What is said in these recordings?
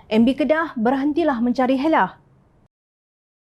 MB Kedah berhentilah mencari helah.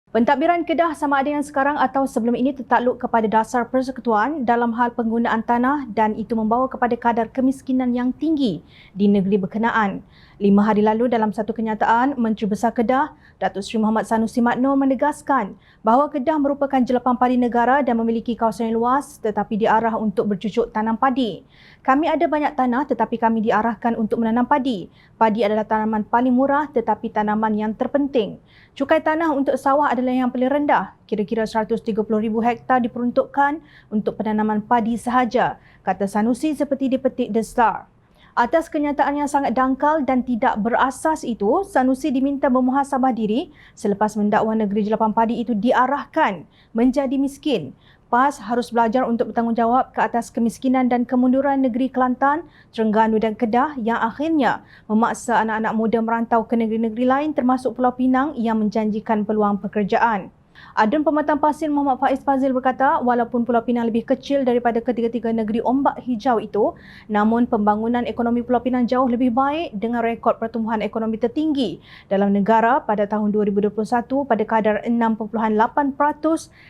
Pentadbiran Kedah sama ada yang sekarang atau sebelum ini tertakluk kepada dasar persekutuan dalam hal penggunaan tanah dan itu membawa kepada kadar kemiskinan yang tinggi di negeri berkenaan. 5 hari lalu dalam satu kenyataan, Menteri Besar Kedah, Datuk Seri Muhammad Sanusi Mat Noor menegaskan bahawa Kedah merupakan jelapang padi negara dan memiliki kawasan yang luas tetapi diarah untuk bercucuk tanam padi. Kami ada banyak tanah tetapi kami diarahkan untuk menanam padi. Padi adalah tanaman paling murah tetapi tanaman yang terpenting. Cukai tanah untuk sawah adalah yang paling rendah. Kira-kira 130,000 hektar diperuntukkan untuk penanaman padi sahaja, kata Sanusi seperti dipetik The Star. Atas kenyataan yang sangat dangkal dan tidak berasas itu, Sanusi diminta bermuhasabah diri selepas mendakwa negeri jelapang padi itu diarahkan menjadi miskin. PAS harus belajar untuk bertanggungjawab ke atas kemiskinan dan kemunduran negeri Kelantan, Terengganu dan Kedah yang akhirnya memaksa anak-anak muda merantau ke negeri-negeri lain termasuk Pulau Pinang yang menjanjikan peluang pekerjaan. Adun Pematang Pasir Muhammad Faiz Fazil berkata, walaupun Pulau Pinang lebih kecil daripada ketiga-tiga negeri ombak hijau itu, namun pembangunan ekonomi Pulau Pinang jauh lebih baik dengan rekod pertumbuhan ekonomi tertinggi dalam negara pada tahun 2021 pada kadar 6.8%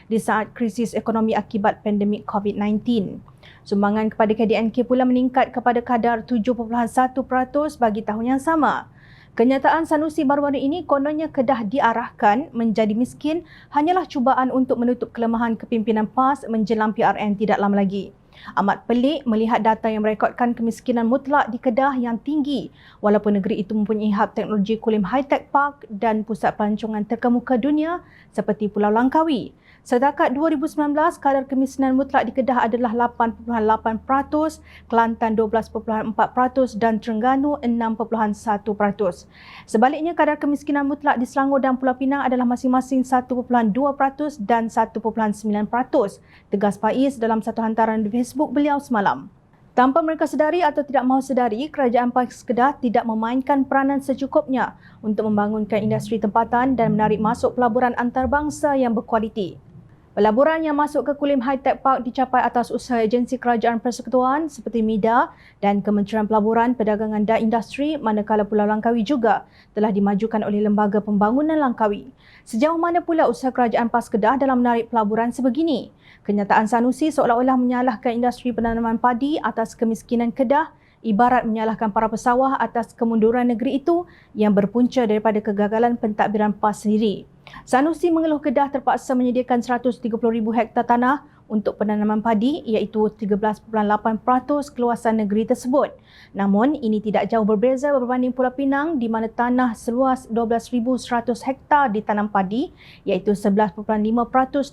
di saat krisis ekonomi akibat pandemik COVID-19. Sumbangan kepada KDNK pula meningkat kepada kadar 7.1% bagi tahun yang sama. Kenyataan Sanusi baru-baru ini kononnya Kedah diarahkan menjadi miskin hanyalah cubaan untuk menutup kelemahan kepimpinan PAS menjelang PRN tidak lama lagi. Amat pelik melihat data yang merekodkan kemiskinan mutlak di Kedah yang tinggi walaupun negeri itu mempunyai hub teknologi Kulim High-Tech Park dan pusat pelancongan terkemuka dunia seperti Pulau Langkawi. Setakat 2019, kadar kemiskinan mutlak di Kedah adalah 8.8%, Kelantan 12.4% dan Terengganu 6.1%. Sebaliknya, kadar kemiskinan mutlak di Selangor dan Pulau Pinang adalah masing-masing 1.2% dan 1.9%, tegas Faiz dalam satu hantaran di Facebook beliau semalam. Tanpa mereka sedari atau tidak mahu sedari, Kerajaan PAS Kedah tidak memainkan peranan secukupnya untuk membangunkan industri tempatan dan menarik masuk pelaburan antarabangsa yang berkualiti. Pelaburan yang masuk ke Kulim High-Tech Park dicapai atas usaha agensi kerajaan persekutuan seperti MIDA dan Kementerian Pelaburan, Perdagangan dan Industri, manakala Pulau Langkawi juga telah dimajukan oleh Lembaga Pembangunan Langkawi. Sejauh mana pula usaha kerajaan PAS Kedah dalam menarik pelaburan sebegini? Kenyataan Sanusi seolah-olah menyalahkan industri penanaman padi atas kemiskinan Kedah ibarat menyalahkan para pesawah atas kemunduran negeri itu yang berpunca daripada kegagalan pentadbiran PAS sendiri. Sanusi mengeluh Kedah terpaksa menyediakan 130,000 hektar tanah untuk penanaman padi iaitu 13.8% keluasan negeri tersebut. Namun ini tidak jauh berbeza berbanding Pulau Pinang di mana tanah seluas 12,100 hektar ditanam padi iaitu 11.5%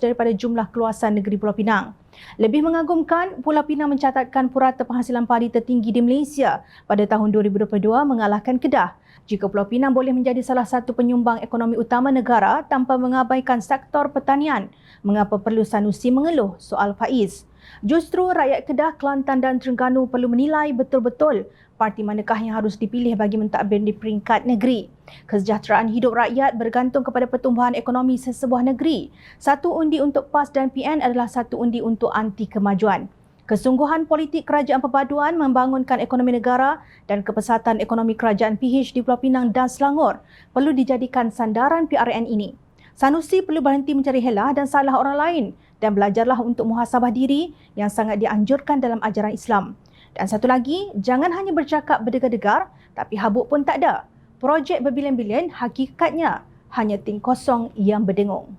daripada jumlah keluasan negeri Pulau Pinang. Lebih mengagumkan, Pulau Pinang mencatatkan purata penghasilan padi tertinggi di Malaysia pada tahun 2022 mengalahkan Kedah. Jika Pulau Pinang boleh menjadi salah satu penyumbang ekonomi utama negara tanpa mengabaikan sektor pertanian, mengapa perlu Sanusi mengeluh soal Faiz? Justru rakyat Kedah, Kelantan dan Terengganu perlu menilai betul-betul parti manakah yang harus dipilih bagi mentadbir di peringkat negeri. Kesejahteraan hidup rakyat bergantung kepada pertumbuhan ekonomi sesebuah negeri. Satu undi untuk PAS dan PN adalah satu undi untuk anti kemajuan. Kesungguhan politik kerajaan perpaduan membangunkan ekonomi negara dan kepesatan ekonomi kerajaan PH di Pulau Pinang dan Selangor perlu dijadikan sandaran PRN ini. Sanusi perlu berhenti mencari helah dan salah orang lain dan belajarlah untuk muhasabah diri yang sangat dianjurkan dalam ajaran Islam. Dan satu lagi, jangan hanya bercakap berdegar-degar tapi habuk pun tak ada. Projek berbilion-bilion hakikatnya hanya ting kosong yang berdengung.